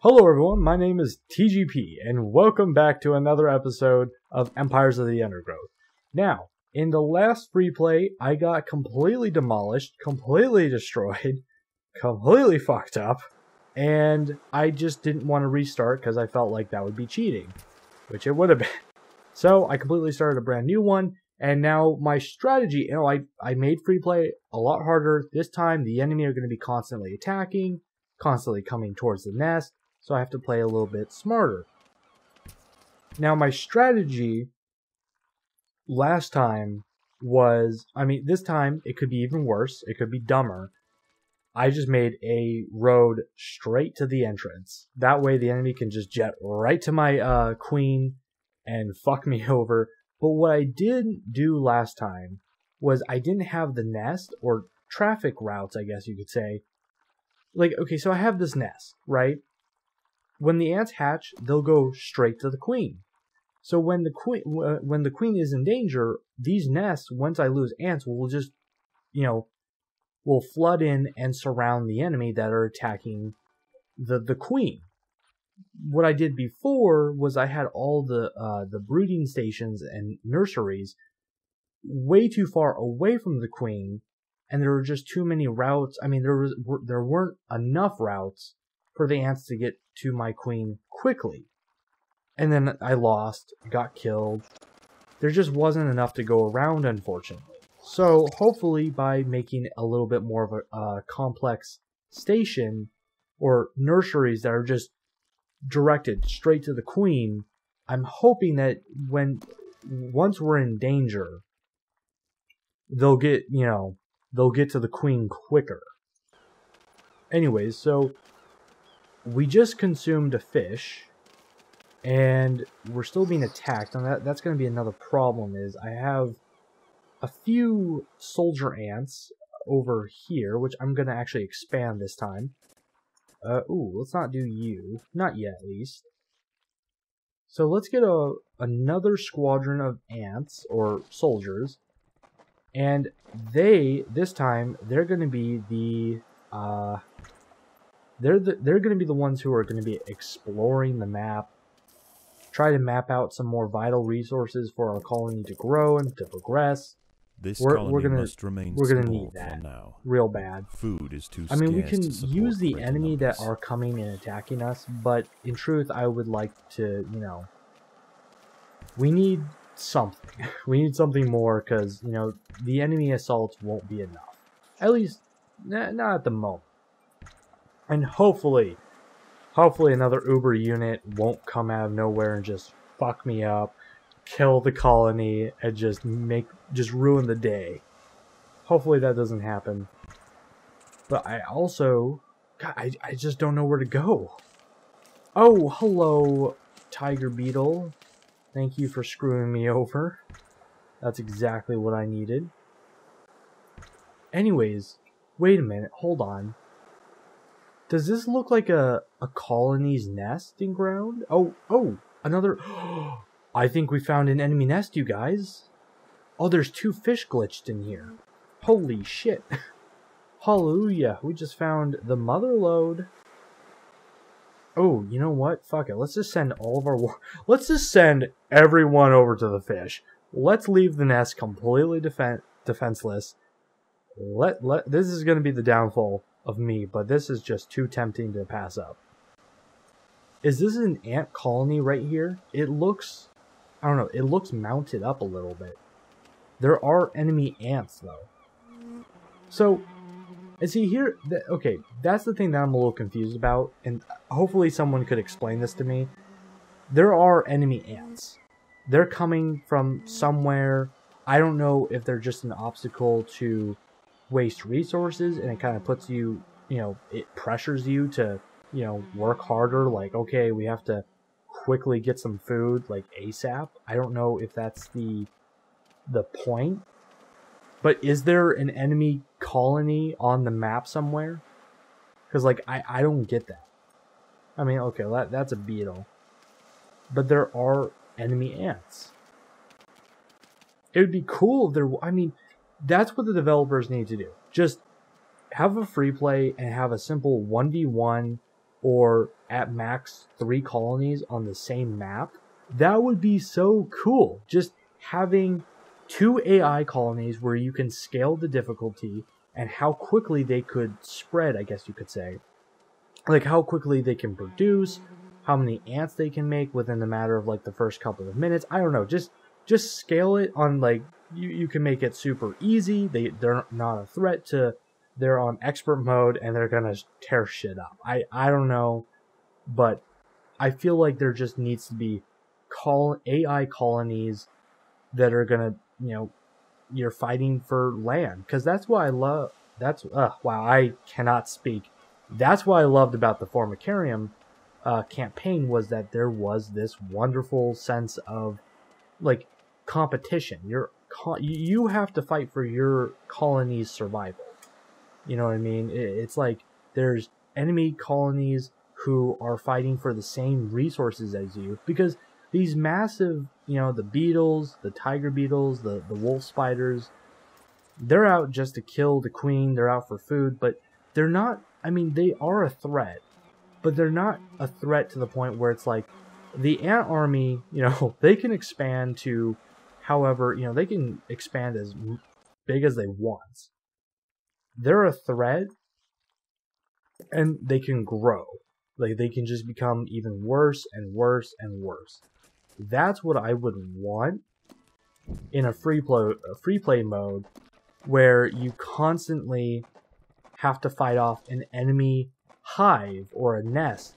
Hello everyone, my name is TGP, and welcome back to another episode of Empires of the Undergrowth. Now, in the last free play, I got completely demolished, completely destroyed, completely fucked up, and I just didn't want to restart because I felt like that would be cheating, which it would have been. So I completely started a brand new one, and now my strategy, I made free play a lot harder. This time, the enemy are going to be constantly attacking, constantly coming towards the nest. So I have to play a little bit smarter. Now my strategy last time was, this time it could be even worse. It could be dumber. I just made a road straight to the entrance. That way the enemy can just jet right to my queen and fuck me over. But what I didn't do last time was I didn't have the nest, or traffic routes, I guess you could say. Like, okay, so I have this nest, right? When the ants hatch, they'll go straight to the queen. So when the queen is in danger, these nests, once I lose ants, will just, will flood in and surround the enemy that are attacking the queen. What I did before was I had all the breeding stations and nurseries way too far away from the queen, and there were just too many routes. There weren't enough routes for the ants to get to my queen quickly. And then I lost, got killed. There just wasn't enough to go around, unfortunately. So hopefully by making a little bit more of a complex station, or nurseries that are just directed straight to the queen, I'm hoping that once we're in danger, they'll get to the queen quicker. Anyways, so we just consumed a fish, and we're still being attacked, and that's going to be another problem. Is I have a few soldier ants over here, which I'm going to actually expand this time. Let's not do you. Not yet, at least. So let's get another squadron of ants, or soldiers, and this time, they're going to be they're going to be the ones who are going to be exploring the map, try to map out some more vital resources for our colony to grow and to progress. We're gonna need that now. Real bad. Food is too scarce. We can use the enemy that are coming and attacking us, but in truth, I would like to, we need something. We need something more, because, the enemy assaults won't be enough. At least, not at the moment. And hopefully another Uber unit won't come out of nowhere and just fuck me up, kill the colony, and just ruin the day. Hopefully that doesn't happen. But I also, God, I just don't know where to go. Oh, hello, Tiger Beetle. Thank you for screwing me over. That's exactly what I needed. Anyways, wait a minute, hold on. Does this look like a colony's nesting ground? Oh, another... I think we found an enemy nest, you guys. Oh, there's 2 fish glitched in here. Holy shit. Hallelujah. We just found the mother lode. Oh, you know what? Fuck it. Let's just send let's just send everyone over to the fish. Let's leave the nest completely defenseless. This is going to be the downfall of me, but this is just too tempting to pass up. Is this an ant colony right here? It looks, I don't know, it looks mounted up a little bit. There are enemy ants though. So, and see here, okay, that's the thing that I'm a little confused about, and hopefully someone could explain this to me. There are enemy ants. They're coming from somewhere. I don't know if they're just an obstacle to waste resources, and it kind of puts you, it pressures you to, work harder. Like, okay, we have to quickly get some food, like ASAP. I don't know if that's the point. But is there an enemy colony on the map somewhere? Because, like, I don't get that. Okay, that's a beetle. But there are enemy ants. It would be cool if there... that's what the developers need to do. Just have a free play and have a simple 1v1 or at max 3 colonies on the same map. That would be so cool. Just having 2 AI colonies where you can scale the difficulty and how quickly they could spread, I guess you could say. Like how quickly they can produce, how many ants they can make within the matter of like the first couple of minutes. I don't know, just scale it on like, you can make it super easy. They're not a threat to, they're on expert mode and they're gonna tear shit up. I don't know, but I feel like there just needs to be AI colonies that are gonna, you know, you're fighting for land, because that's what I love. Wow, I cannot speak. That's what I loved about the Formicarium campaign, was that there was this wonderful sense of like competition. You have to fight for your colony's survival. You know what I mean? It's like there's enemy colonies who are fighting for the same resources as you, because these massive, you know, the beetles, the tiger beetles, the wolf spiders, they're out just to kill the queen. They're out for food, but they're not, I mean, they are a threat, but they're not a threat to the point where it's like the ant army, you know, they can expand to however, you know, they can expand as big as they want. They're a threat, and they can grow. Like, they can just become even worse and worse and worse. That's what I would want in a free play mode, where you constantly have to fight off an enemy hive or a nest,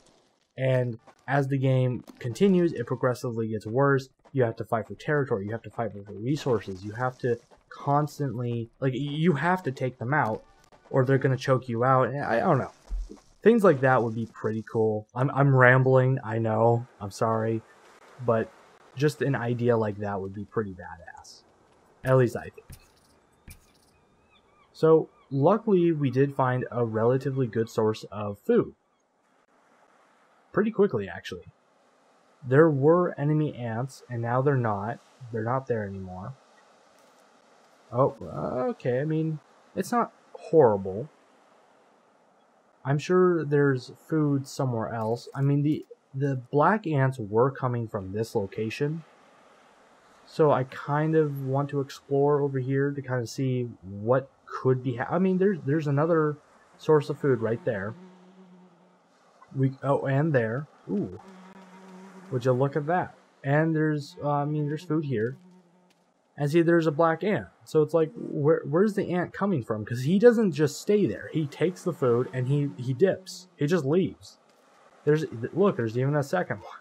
and as the game continues, it progressively gets worse. You have to fight for territory, you have to fight for resources, you have to constantly, like, you have to take them out or they're gonna choke you out. I don't know. Things like that would be pretty cool. I'm rambling, I know, I'm sorry, but just an idea like that would be pretty badass. At least I think. So, luckily, we did find a relatively good source of food. Pretty quickly, actually. There were enemy ants, and now they're not. They're not there anymore. Oh, okay, I mean, it's not horrible. I'm sure there's food somewhere else. I mean, the black ants were coming from this location, so I kind of want to explore over here to kind of see what could be. I mean, there's another source of food right there. And there. Ooh, would you look at that? And there's, I mean, there's food here. And see, there's a black ant. So it's like, where's the ant coming from? Because he doesn't just stay there. He takes the food and he dips. He just leaves. Look, there's even a second one.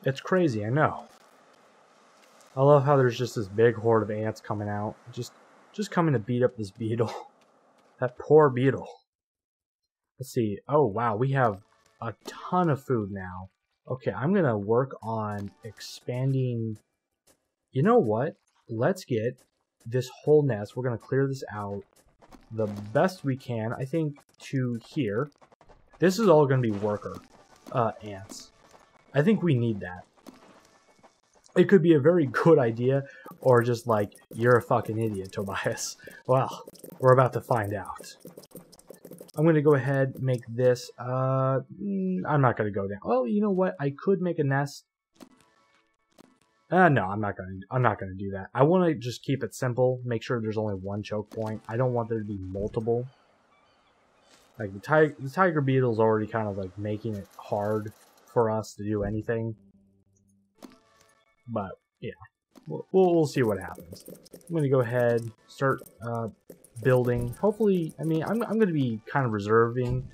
It's crazy, I know. I love how there's just this big horde of ants coming out. Just coming to beat up this beetle. That poor beetle. Let's see. Oh, wow, we have a ton of food now. Okay, I'm going to work on expanding. You know what? Let's get this whole nest. We're going to clear this out the best we can, I think, to here. This is all going to be worker ants. I think we need that. It could be a very good idea, or just like, you're a fucking idiot, Tobias. Well, we're about to find out. I'm going to go ahead and make this, I'm not going to go down. Oh, you know what? I could make a nest. No, I'm not going to do that. I want to just keep it simple, make sure there's only one choke point. I don't want there to be multiple. Like, the tiger beetle's already kind of like making it hard for us to do anything. But, yeah, we'll see what happens. I'm going to go ahead, start building. Hopefully, I mean, I'm going to be kind of reserving.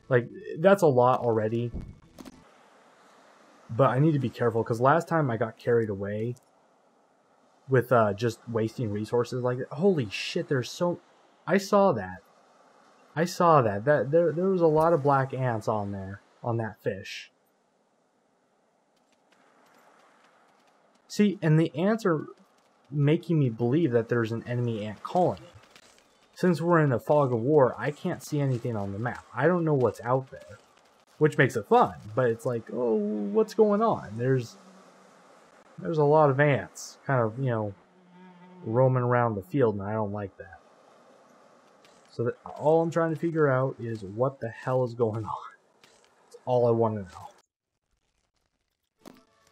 Like, that's a lot already. But I need to be careful, because last time I got carried away with just wasting resources like that. Holy shit, there's so... I saw that. There was a lot of black ants on there, on that fish. See, and the ants are making me believe that there's an enemy ant colony. Since we're in a fog of war, I can't see anything on the map. I don't know what's out there, which makes it fun. But it's like, oh, what's going on? There's a lot of ants kind of, you know, roaming around the field, and I don't like that. So all I'm trying to figure out is what the hell is going on. all I want to know.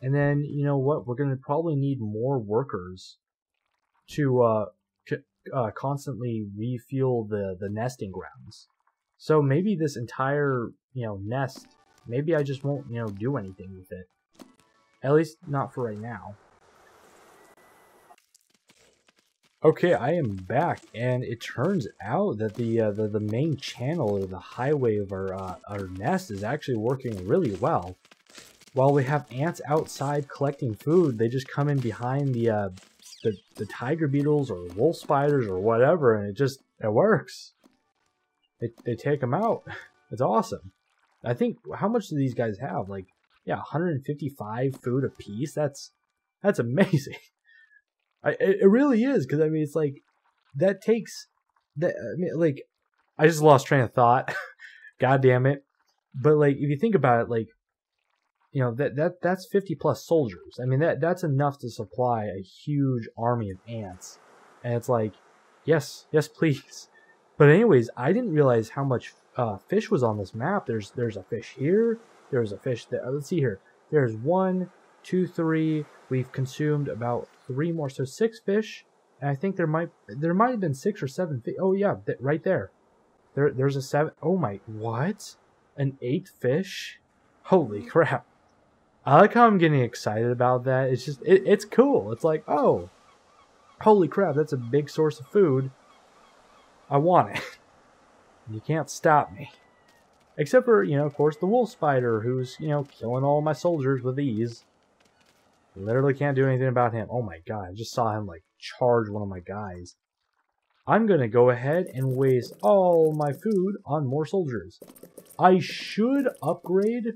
And then, you know what? We're going to probably need more workers to constantly refuel the nesting grounds. So maybe this entire, nest, maybe I just won't, do anything with it. At least not for right now. Okay, I am back, and it turns out that the main channel, or the highway of our nest is actually working really well. While we have ants outside collecting food, they just come in behind the tiger beetles or wolf spiders or whatever, and it works. They take them out. It's awesome. I think, how much do these guys have? Like, yeah, 155 food apiece. That's amazing. It really is, because I mean, it's like that takes that. I mean, like, I just lost train of thought. God damn it! But like, if you think about it, like, that's 50 plus soldiers. I mean, that's enough to supply a huge army of ants. And it's like, yes, please. But anyways, I didn't realize how much fish was on this map. There's a fish here. There's a fish there. Let's see here. There's 1, 2, 3. We've consumed about 3 more, so 6 fish. And I think there might have been 6 or 7 fish. Oh yeah, right there. There's a 7. Oh my, what? An 8th fish? Holy crap! I like how I'm getting excited about that. It's just, it's cool. It's like, oh, holy crap, that's a big source of food. I want it. You can't stop me. Except for, of course, the wolf spider, who's, killing all my soldiers with ease. Literally can't do anything about him. Oh my god, I just saw him, like, charge one of my guys. I'm gonna go ahead and waste all my food on more soldiers. I should upgrade,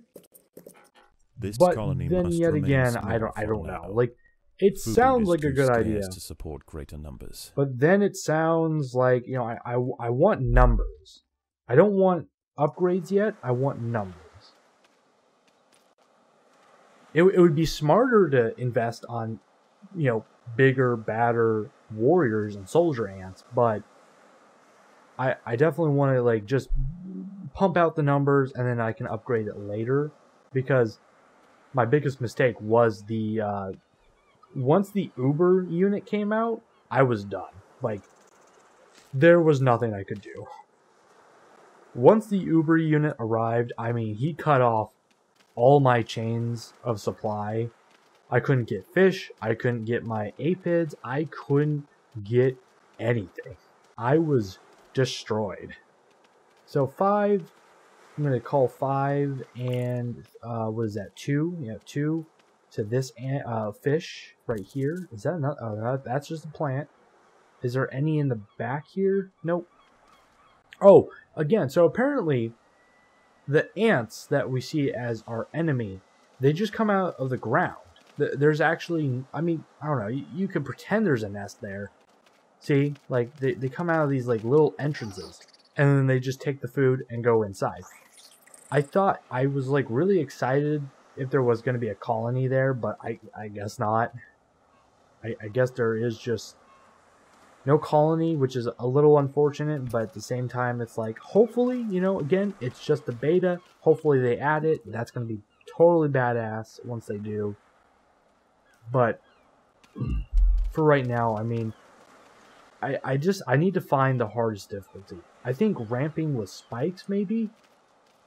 This but colony then must yet remain again, small I don't for know. now. Like, it Food sounds is like a too good scarce idea. to support greater numbers. But then it sounds like, I want numbers. I don't want upgrades yet. I want numbers. It would be smarter to invest on, bigger, badder warriors and soldier ants. But I definitely want to, like, just pump out the numbers and then I can upgrade it later. Because my biggest mistake was once the Uber unit came out, I was done. Like, there was nothing I could do. Once the Uber unit arrived, I mean, he cut off all my chains of supply. I couldn't get fish. I couldn't get my apids. I couldn't get anything. I was destroyed. So 5, I'm going to call 5 and, what is that, 2? Yeah, 2 to this fish right here. Is that another? Oh, that's just a plant. Is there any in the back here? Nope. Oh, again, so apparently the ants that we see as our enemy, they just come out of the ground. There's actually, I mean, I don't know, you can pretend there's a nest there. See, like, they come out of these, like, little entrances, and then they just take the food and go inside. I thought, I was, like, really excited if there was going to be a colony there, but I guess not. I guess there is just no colony, which is a little unfortunate, but at the same time, it's like, hopefully, again, it's just the beta. Hopefully they add it. That's going to be totally badass once they do. But for right now, I mean, I need to find the hardest difficulty. I think ramping with spikes, maybe?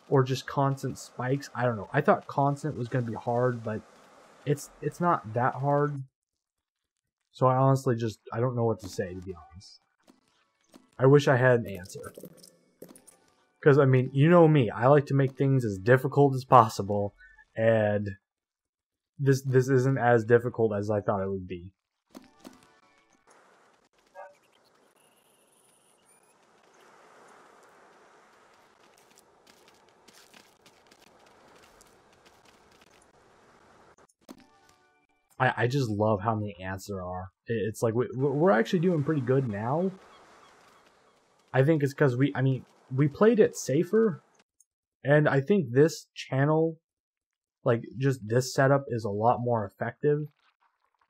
Or just constant spikes. I don't know. I thought constant was going to be hard, but it's not that hard. So I honestly I don't know what to say, to be honest. I wish I had an answer. Because, I mean, you know me. I like to make things as difficult as possible. And this isn't as difficult as I thought it would be. I just love how many ants there are. It's like we're actually doing pretty good now. I think it's because we played it safer, and I think this channel, like, just this setup is a lot more effective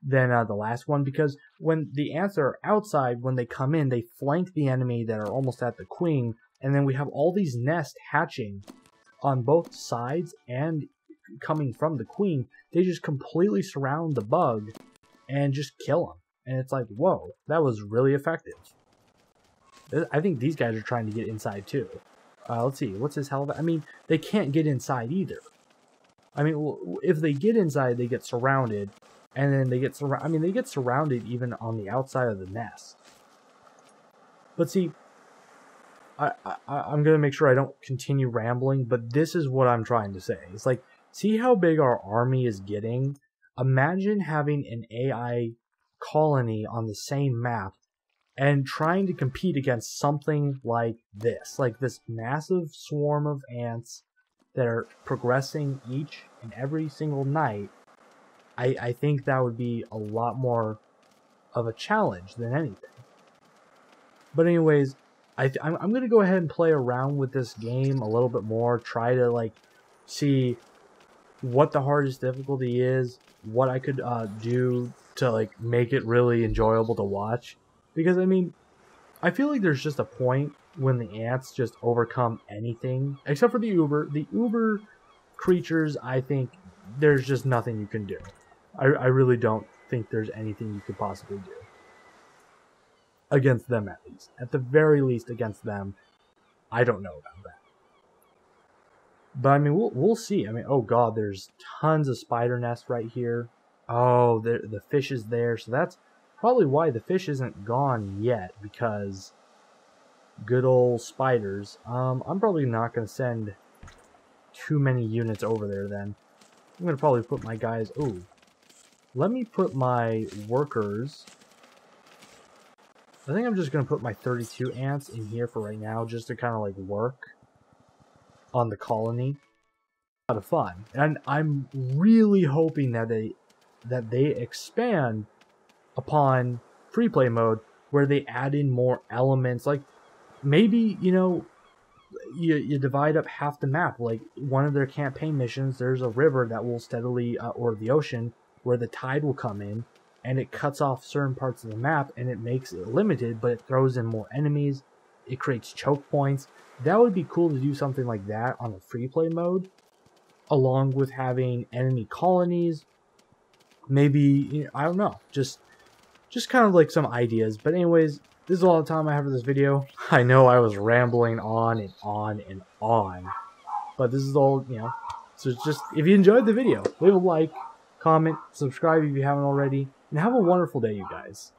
than the last one, because when the ants are outside, when they come in, they flank the enemy that are almost at the queen, and then we have all these nests hatching on both sides and coming from the queen, they just completely surround the bug and just kill him. And it's like, whoa, that was really effective. I think these guys are trying to get inside too. Let's see, what's his health? I mean, they can't get inside either. I mean, if they get inside, they get surrounded, and then they get they get surrounded even on the outside of the nest. But see, I'm gonna make sure I don't continue rambling, but this is what I'm trying to say. It's like, see how big our army is getting? Imagine having an AI colony on the same map and trying to compete against something like this massive swarm of ants that are progressing each and every single night. I think that would be a lot more of a challenge than anything. But anyways, I'm going to go ahead and play around with this game a little bit more, try to like see what the hardest difficulty is, what I could do to like make it really enjoyable to watch. Because I mean, I feel like there's just a point when the ants just overcome anything, except for the Uber. The Uber creatures, I think there's just nothing you can do. I really don't think there's anything you could possibly do against them, at least. At the very least, against them, I don't know about that. But I mean, we'll see. I mean, oh god, there's tons of spider nests right here. Oh, the fish is there, so that's probably why the fish isn't gone yet, because good old spiders. I'm probably not going to send too many units over there then. I'm going to probably put my guys... Oh, let me put my workers... I think I'm just going to put my 32 ants in here for right now, just to kind of like work on the colony. A lot of fun. And I'm really hoping that they expand upon Freeplay Mode, where they add in more elements. Like, maybe, you know, you divide up half the map. Like, one of their campaign missions, there's a river that will steadily, or the ocean, where the tide will come in, and it cuts off certain parts of the map, and it makes it limited, but it throws in more enemies. It creates choke points. That would be cool to do something like that on a Freeplay Mode, along with having enemy colonies. Maybe, you know, I don't know, just kind of like some ideas. But anyways, this is all the time I have for this video. I know I was rambling on and on and on, but this is all, you know, so just, if you enjoyed the video, leave a like, comment, subscribe if you haven't already, and have a wonderful day, you guys.